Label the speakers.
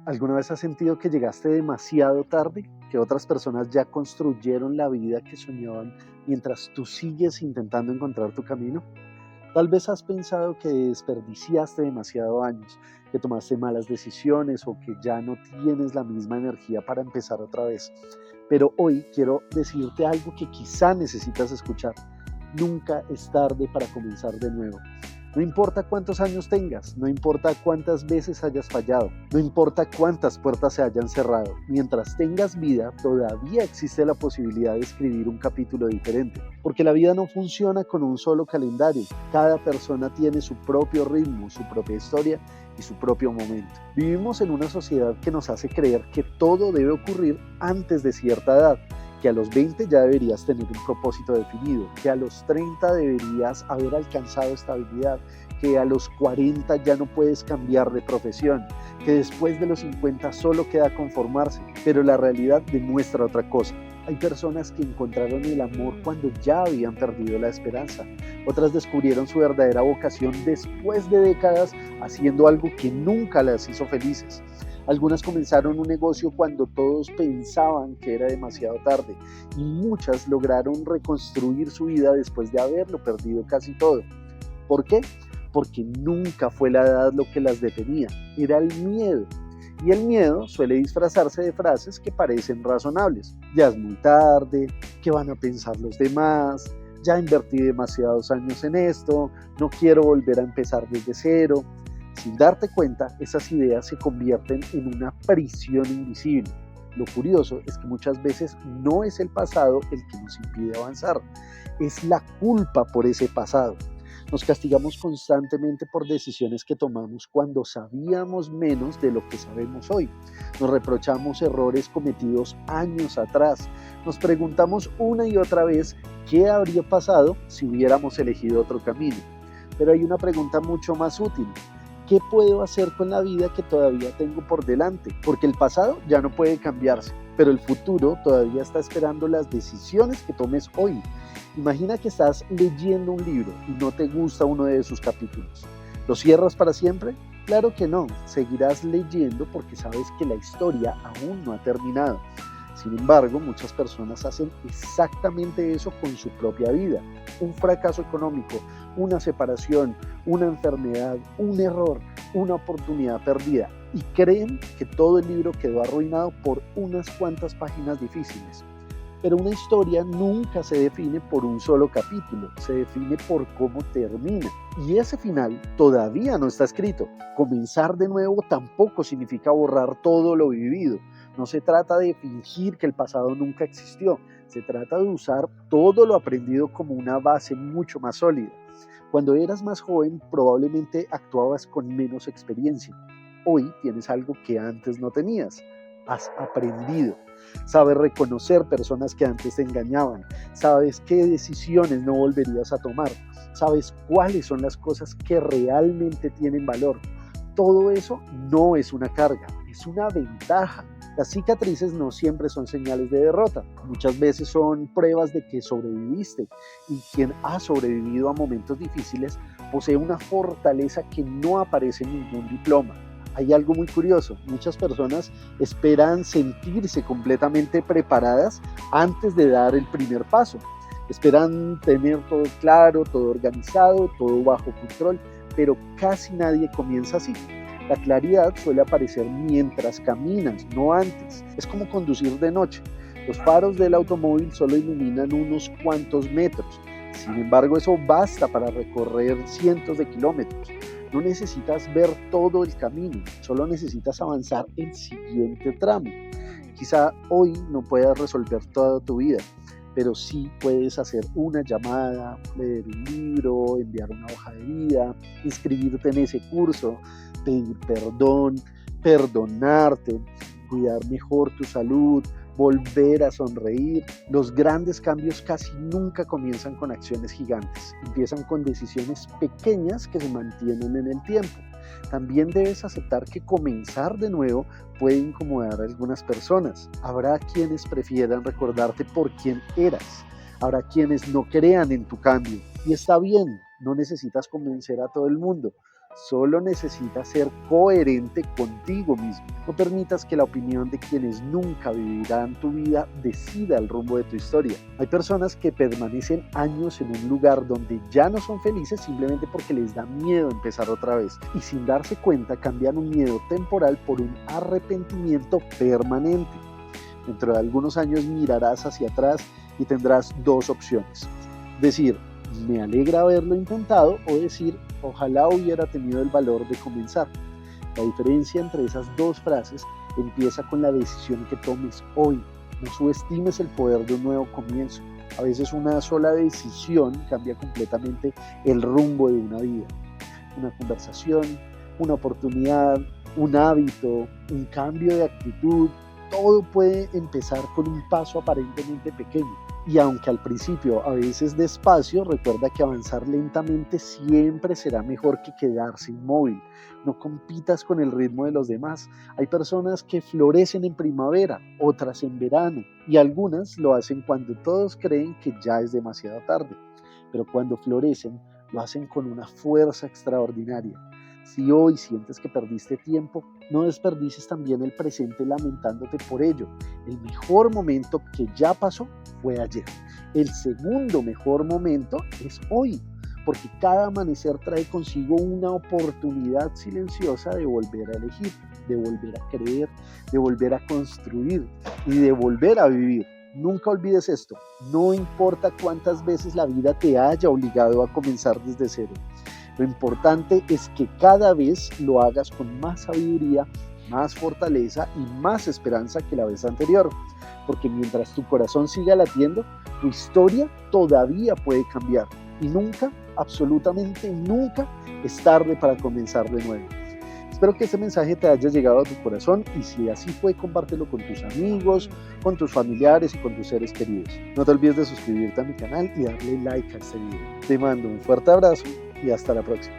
Speaker 1: ¿Alguna vez has sentido que llegaste demasiado tarde? ¿Que otras personas ya construyeron la vida que soñaban mientras tú sigues intentando encontrar tu camino? Tal vez has pensado que desperdiciaste demasiados años, que tomaste malas decisiones o que ya no tienes la misma energía para empezar otra vez. Pero hoy quiero decirte algo que quizá necesitas escuchar. Nunca es tarde para comenzar de nuevo. No importa cuántos años tengas, no importa cuántas veces hayas fallado, no importa cuántas puertas se hayan cerrado, mientras tengas vida, todavía existe la posibilidad de escribir un capítulo diferente. Porque la vida no funciona con un solo calendario. Cada persona tiene su propio ritmo, su propia historia y su propio momento. Vivimos en una sociedad que nos hace creer que todo debe ocurrir antes de cierta edad, que a los 20 ya deberías tener un propósito definido, que a los 30 deberías haber alcanzado estabilidad, que a los 40 ya no puedes cambiar de profesión, que después de los 50 solo queda conformarse, pero la realidad demuestra otra cosa. Hay personas que encontraron el amor cuando ya habían perdido la esperanza. Otras descubrieron su verdadera vocación después de décadas haciendo algo que nunca las hizo felices. Algunas comenzaron un negocio cuando todos pensaban que era demasiado tarde y muchas lograron reconstruir su vida después de haberlo perdido casi todo. ¿Por qué? Porque nunca fue la edad lo que las detenía, era el miedo. Y el miedo suele disfrazarse de frases que parecen razonables. Ya es muy tarde, ¿qué van a pensar los demás? Ya invertí demasiados años en esto, no quiero volver a empezar desde cero. Sin darte cuenta, esas ideas se convierten en una prisión invisible. Lo curioso es que muchas veces no es el pasado el que nos impide avanzar, es la culpa por ese pasado. Nos castigamos constantemente por decisiones que tomamos cuando sabíamos menos de lo que sabemos hoy. Nos reprochamos errores cometidos años atrás. Nos preguntamos una y otra vez qué habría pasado si hubiéramos elegido otro camino. Pero hay una pregunta mucho más útil. ¿Qué puedo hacer con la vida que todavía tengo por delante? Porque el pasado ya no puede cambiarse, pero el futuro todavía está esperando las decisiones que tomes hoy. Imagina que estás leyendo un libro y no te gusta uno de sus capítulos. ¿Lo cierras para siempre? Claro que no, seguirás leyendo porque sabes que la historia aún no ha terminado. Sin embargo, muchas personas hacen exactamente eso con su propia vida. Un fracaso económico, una separación, una enfermedad, un error, una oportunidad perdida. Y creen que todo el libro quedó arruinado por unas cuantas páginas difíciles. Pero una historia nunca se define por un solo capítulo, se define por cómo termina. Y ese final todavía no está escrito. Comenzar de nuevo tampoco significa borrar todo lo vivido. No se trata de fingir que el pasado nunca existió, se trata de usar todo lo aprendido como una base mucho más sólida. Cuando eras más joven, probablemente actuabas con menos experiencia. Hoy tienes algo que antes no tenías. Has aprendido. Sabes reconocer personas que antes te engañaban. Sabes qué decisiones no volverías a tomar. Sabes cuáles son las cosas que realmente tienen valor. Todo eso no es una carga, es una ventaja. Las cicatrices no siempre son señales de derrota, muchas veces son pruebas de que sobreviviste, y quien ha sobrevivido a momentos difíciles posee una fortaleza que no aparece en ningún diploma. Hay algo muy curioso, muchas personas esperan sentirse completamente preparadas antes de dar el primer paso. Esperan tener todo claro, todo organizado, todo bajo control, pero casi nadie comienza así. La claridad suele aparecer mientras caminas, no antes. Es como conducir de noche. Los faros del automóvil solo iluminan unos cuantos metros. Sin embargo, eso basta para recorrer cientos de kilómetros. No necesitas ver todo el camino, solo necesitas avanzar el siguiente tramo. Quizá hoy no puedas resolver toda tu vida, pero sí puedes hacer una llamada, leer un libro, enviar una hoja de vida, inscribirte en ese curso, pedir perdón, perdonarte, cuidar mejor tu salud, volver a sonreír. Los grandes cambios casi nunca comienzan con acciones gigantes, empiezan con decisiones pequeñas que se mantienen en el tiempo. También debes aceptar que comenzar de nuevo puede incomodar a algunas personas. Habrá quienes prefieran recordarte por quién eras. Habrá quienes no crean en tu cambio. Y está bien, no necesitas convencer a todo el mundo. Solo necesitas ser coherente contigo mismo. No permitas que la opinión de quienes nunca vivirán tu vida decida el rumbo de tu historia. Hay personas que permanecen años en un lugar donde ya no son felices simplemente porque les da miedo empezar otra vez, y sin darse cuenta cambian un miedo temporal por un arrepentimiento permanente. Dentro de algunos años mirarás hacia atrás y tendrás dos opciones: decir, me alegra haberlo intentado, o decir, ojalá hubiera tenido el valor de comenzar. La diferencia entre esas dos frases empieza con la decisión que tomes hoy. No subestimes el poder de un nuevo comienzo. A veces una sola decisión cambia completamente el rumbo de una vida. Una conversación, una oportunidad, un hábito, un cambio de actitud, todo puede empezar con un paso aparentemente pequeño. Y aunque al principio a veces despacio, recuerda que avanzar lentamente siempre será mejor que quedarse inmóvil. No compitas con el ritmo de los demás. Hay personas que florecen en primavera, otras en verano, y algunas lo hacen cuando todos creen que ya es demasiado tarde. Pero cuando florecen, lo hacen con una fuerza extraordinaria. Si hoy sientes que perdiste tiempo, no desperdicies también el presente lamentándote por ello. El mejor momento que ya pasó fue ayer. El segundo mejor momento es hoy, porque cada amanecer trae consigo una oportunidad silenciosa de volver a elegir, de volver a creer, de volver a construir y de volver a vivir. Nunca olvides esto: no importa cuántas veces la vida te haya obligado a comenzar desde cero. Lo importante es que cada vez lo hagas con más sabiduría, más fortaleza y más esperanza que la vez anterior. Porque mientras tu corazón siga latiendo, tu historia todavía puede cambiar. Y nunca, absolutamente nunca, es tarde para comenzar de nuevo. Espero que este mensaje te haya llegado a tu corazón, y si así fue, compártelo con tus amigos, con tus familiares y con tus seres queridos. No te olvides de suscribirte a mi canal y darle like a este video. Te mando un fuerte abrazo y hasta la próxima.